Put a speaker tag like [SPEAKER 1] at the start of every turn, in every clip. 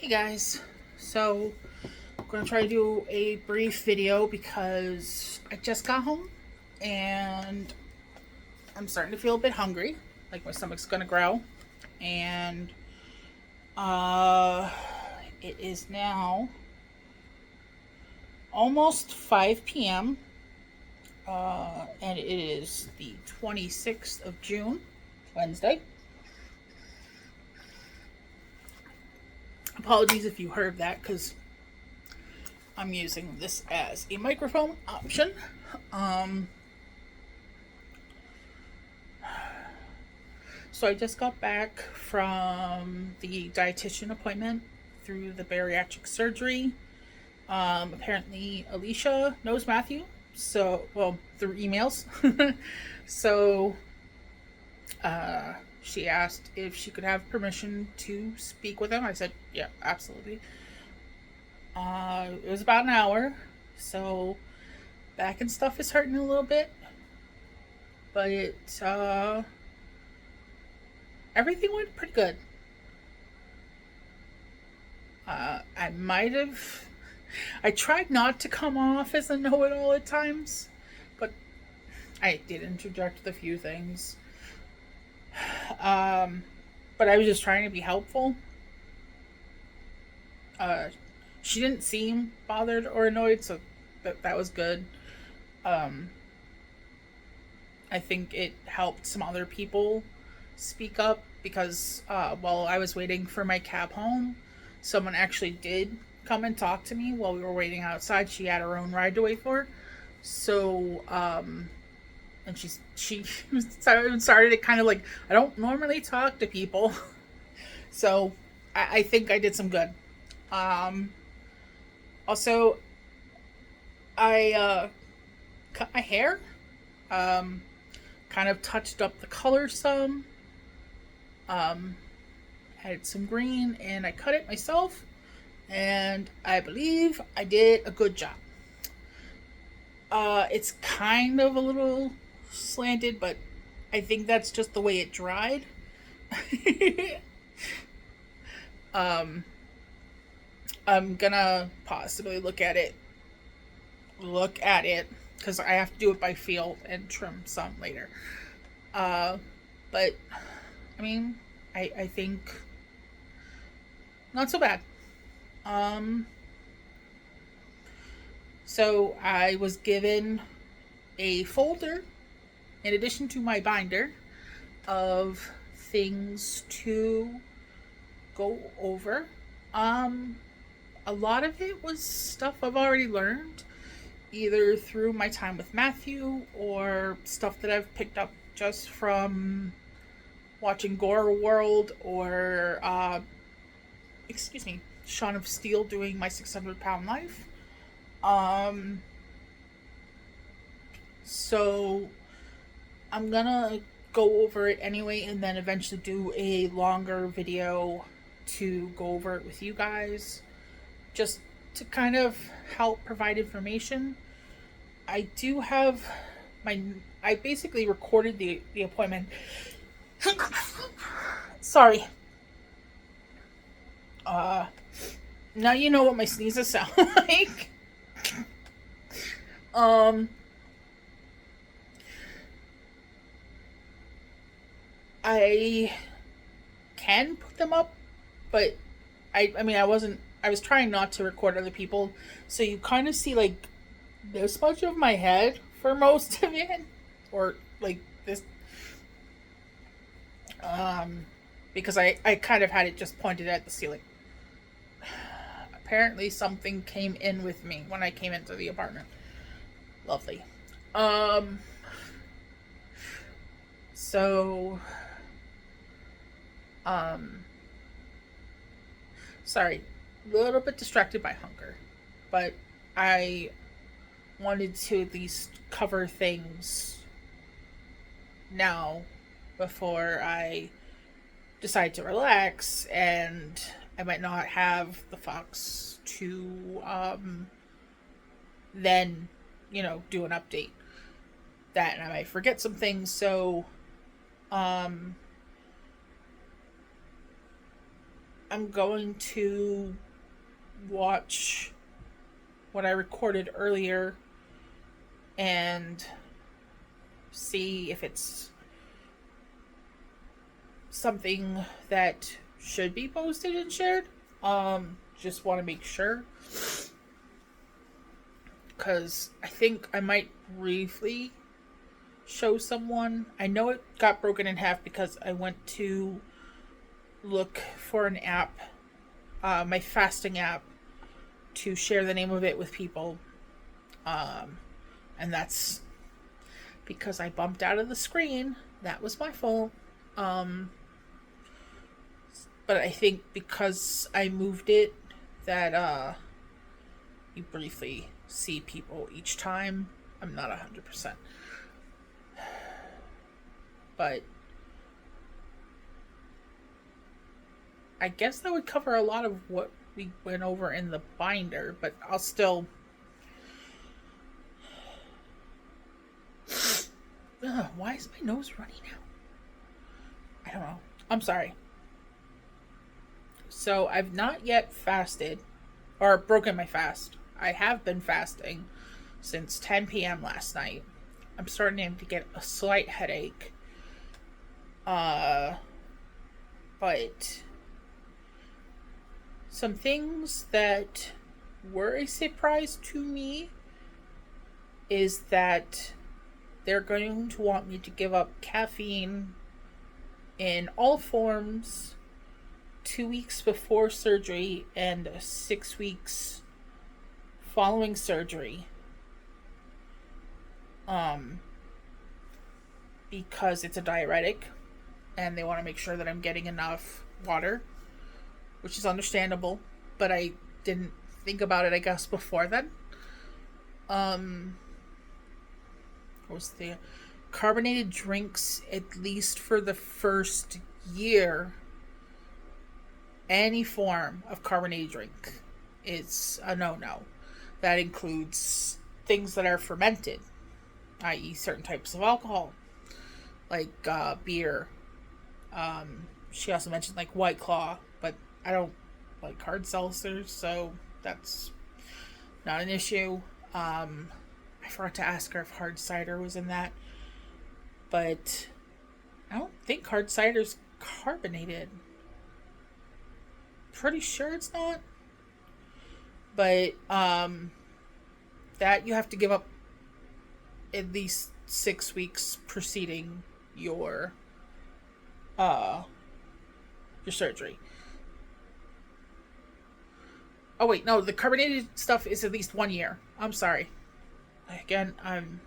[SPEAKER 1] Hey guys, so I'm gonna try to do a brief video because I just got home and I'm starting to feel a bit hungry, like my stomach's gonna growl, and uh, it is now almost 5 p.m. And it is the 26th of June, Wednesday. Apologies if you heard that because I'm using this as a microphone option. Um, So I just got back from the dietitian appointment through the bariatric surgery. Apparently, Alicia knows Matthew, so well through emails. So she asked if she could have permission to speak with him. I said, yeah, absolutely. It was about an hour, so back and stuff is hurting a little bit, but everything went pretty good. I might have. I tried not to come off as a know it all at times, but I did interject with a few things. Um, but I was just trying to be helpful. Uh, she didn't seem bothered or annoyed, so that was good. Um, I think it helped some other people speak up because while I was waiting for my cab home, someone actually did come and talk to me while we were waiting outside. She had her own ride to wait for. So, and she started it kind of like, I don't normally talk to people. So I think I did some good. Um, Also, I cut my hair, um, kind of touched up the color some, um, added some green, and I cut it myself. And I believe I did a good job. It's kind of a little slanted, but I think that's just the way it dried. um, I'm gonna possibly look at it, because I have to do it by feel and trim some later. Uh, but I mean, I think not so bad. Um, so I was given a folder in addition to my binder of things to go over. Um, a lot of it was stuff I've already learned, either through my time with Matthew or stuff that I've picked up just from watching Gore World or, excuse me, Shaun of Steel doing my 600-pound life. Um, so I'm gonna go over it anyway and then eventually do a longer video to go over it with you guys, just to kind of help provide information. I do have I basically recorded the appointment. Sorry. Uh Now you know what my sneezes sound like. Um I can put them up, but I mean I was trying not to record other people, so you kind of see like this much of my head for most of it, or like this, um because I kind of had it just pointed at the ceiling. Apparently something came in with me when I came into the apartment. Lovely. Um so um Sorry, a little bit distracted by hunger, but I wanted to at least cover things now before I decide to relax, and I might not have the fox to then, do an update. That, and I might forget some things, so um I'm going to watch what I recorded earlier and see if it's something that should be posted and shared. Just want to make sure, because I think I might briefly show someone. I know it got broken in half because I went to look for an app, my fasting app, to share the name of it with people. And that's because I bumped out of the screen. That was my fault. But I think because I moved it, that you briefly see people each time. I'm not 100%. But I guess that would cover a lot of what we went over in the binder, but I'll still... why is my nose running now? I don't know. I'm sorry. So I've not yet fasted or broken my fast. I have been fasting since 10 p.m. last night. I'm starting to get a slight headache. But some things that were a surprise to me is that they're going to want me to give up caffeine in all forms 2 weeks before surgery and 6 weeks following surgery. Because it's a diuretic and they want to make sure that I'm getting enough water, which is understandable, but I didn't think about it, I guess, before then. What was the carbonated drinks, at least for the first year? Any form of carbonated drink is a no-no. That includes things that are fermented, i.e. certain types of alcohol, like beer. She also mentioned like White Claw, but I don't like hard seltzers, so that's not an issue. I forgot to ask her if hard cider was in that, but I don't think hard cider's carbonated. Pretty sure it's not. But that you have to give up at least 6 weeks preceding your surgery. Oh wait, no, the carbonated stuff is at least 1 year. I'm sorry. Again, I'm...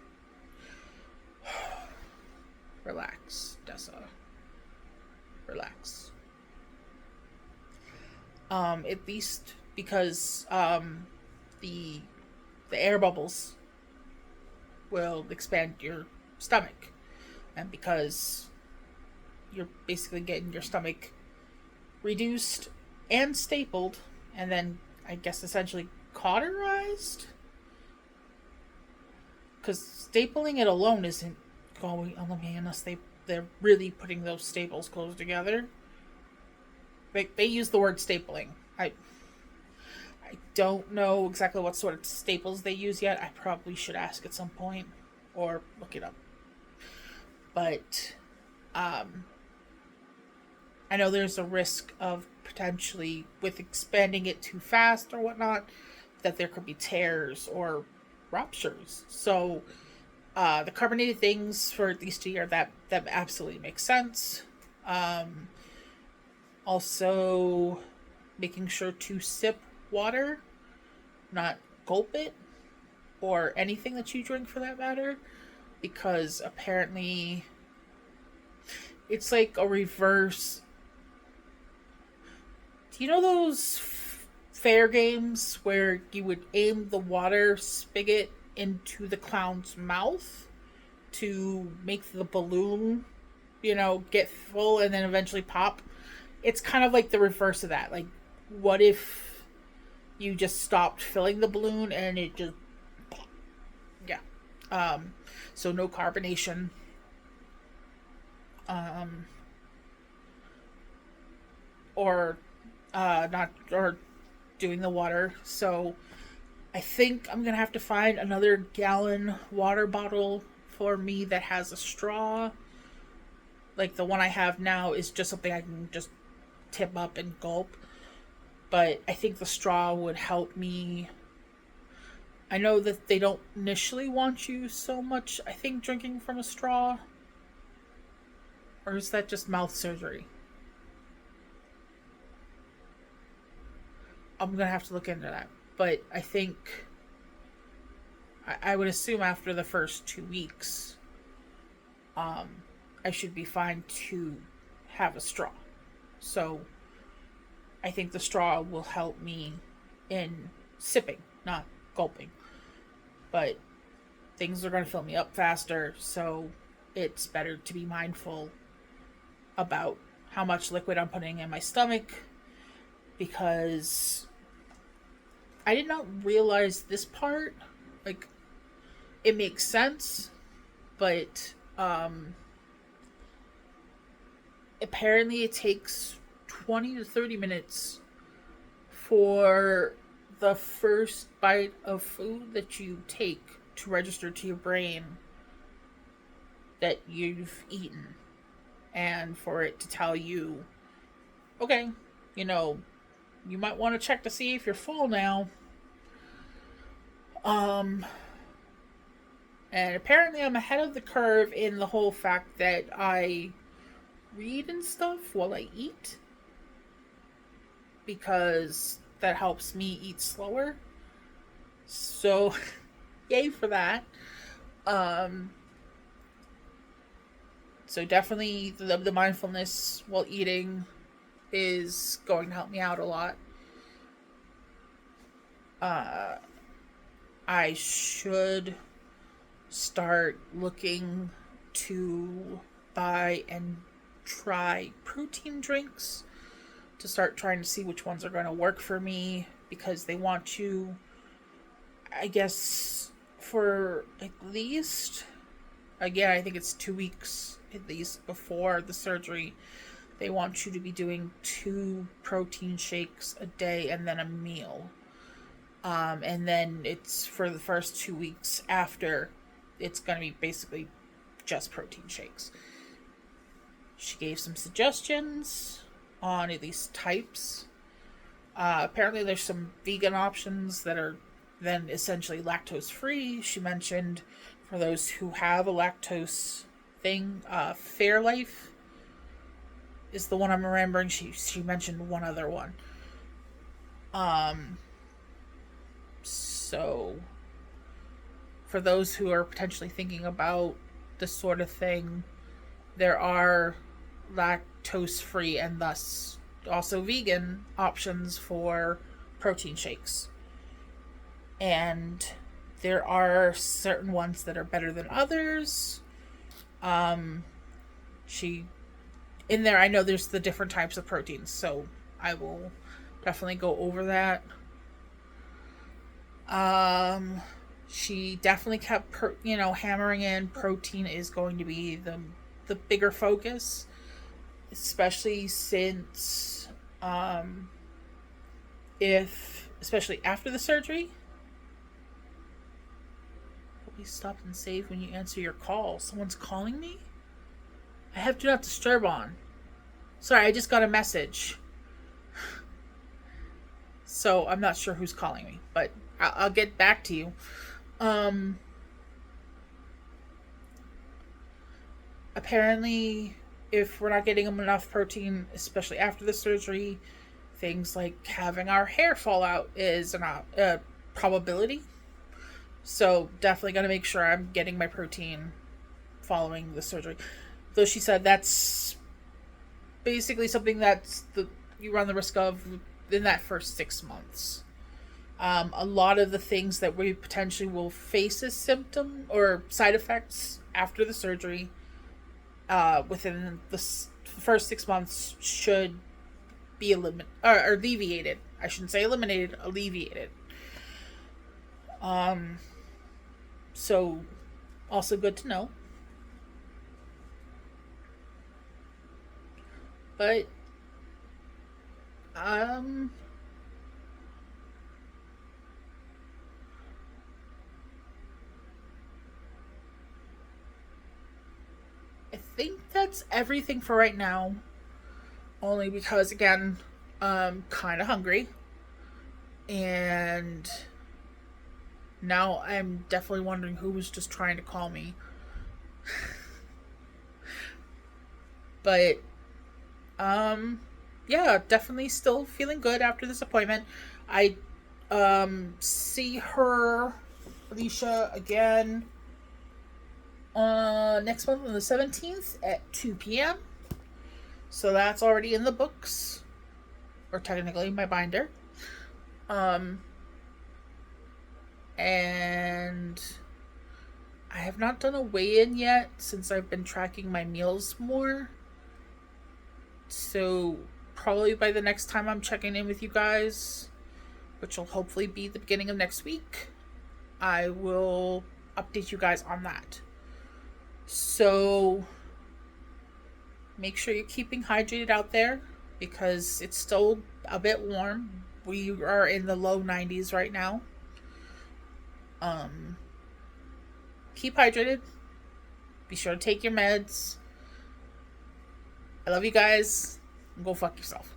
[SPEAKER 1] Relax, Dessa. Relax. At least because the air bubbles will expand your stomach, and because you're basically getting your stomach reduced and stapled, and then I guess essentially cauterized, because stapling it alone isn't going on, unless they're really putting those staples close together. They use the word stapling. I don't know exactly what sort of staples they use yet. I probably should ask at some point or look it up. But I know there's a risk of potentially, with expanding it too fast or whatnot, that there could be tears or ruptures. So the carbonated things for at least a year, that absolutely makes sense. Also, making sure to sip water, not gulp it, or anything that you drink for that matter, because apparently it's like a reverse. Do you know those fair games where you would aim the water spigot into the clown's mouth to make the balloon, get full and then eventually pop? It's kind of like the reverse of that. Like, what if you just stopped filling the balloon and it just... Yeah. So no carbonation. Or not or doing the water. So I think I'm gonna have to find another gallon water bottle for me that has a straw. Like the one I have now is just something I can just tip up and gulp. But I think the straw would help me. I know that they don't initially want you so much, I think, drinking from a straw. Or is that just mouth surgery? I'm going to have to look into that. But I think. I would assume after the first 2 weeks, um, I should be fine to have a straw. So I think the straw will help me in sipping, not gulping. But things are going to fill me up faster, so it's better to be mindful about how much liquid I'm putting in my stomach, because I did not realize this part. Like, it makes sense, but apparently it takes 20 to 30 minutes for the first bite of food that you take to register to your brain that you've eaten, and for it to tell you, okay, you know, you might want to check to see if you're full now. Um, and apparently I'm ahead of the curve in the whole fact that I read and stuff while I eat, because that helps me eat slower. So, yay for that. Um, so definitely the mindfulness while eating is going to help me out a lot. Uh, I should start looking to buy and try protein drinks to start trying to see which ones are going to work for me, because they want you, I guess, for at least, again, I think it's 2 weeks at least before the surgery, they want you to be doing 2 protein shakes a day and then a meal. And then it's for the first 2 weeks after, it's going to be basically just protein shakes. She gave some suggestions on at least types. Apparently, there's some vegan options that are then essentially lactose free. She mentioned for those who have a lactose thing, Fairlife is the one I'm remembering. She mentioned one other one. So for those who are potentially thinking about this sort of thing, there are lactose free and thus also vegan options for protein shakes. And there are certain ones that are better than others. She in there, I know there's the different types of proteins, so I will definitely go over that. She definitely kept hammering in protein is going to be the bigger focus, especially since if especially after the surgery. Please stop and save when you answer your call. Someone's calling me? I have do not disturb on. Sorry, I just got a message. So I'm not sure who's calling me, but I'll get back to you. Apparently, if we're not getting enough protein, especially after the surgery, things like having our hair fall out is a probability. So definitely got to make sure I'm getting my protein following the surgery. Though she said that's basically something you run the risk of in that first 6 months. A lot of the things that we potentially will face as symptom or side effects after the surgery, within the first 6 months, should be alleviated. I shouldn't say eliminated, alleviated. So also good to know. But Um, I think that's everything for right now. Only because, again, I'm kind of hungry. And now I'm definitely wondering who was just trying to call me. But, um, yeah, definitely still feeling good after this appointment. I, see her, Alicia, again next month on the 17th at 2 p.m. So that's already in the books, or technically my binder. Um, and I have not done a weigh in yet since I've been tracking my meals more. So probably by the next time I'm checking in with you guys, which will hopefully be the beginning of next week, I will update you guys on that. So make sure you're keeping hydrated out there because it's still a bit warm. We are in the low 90s right now. Um, keep hydrated. Be sure to take your meds. I love you guys. Go fuck yourself.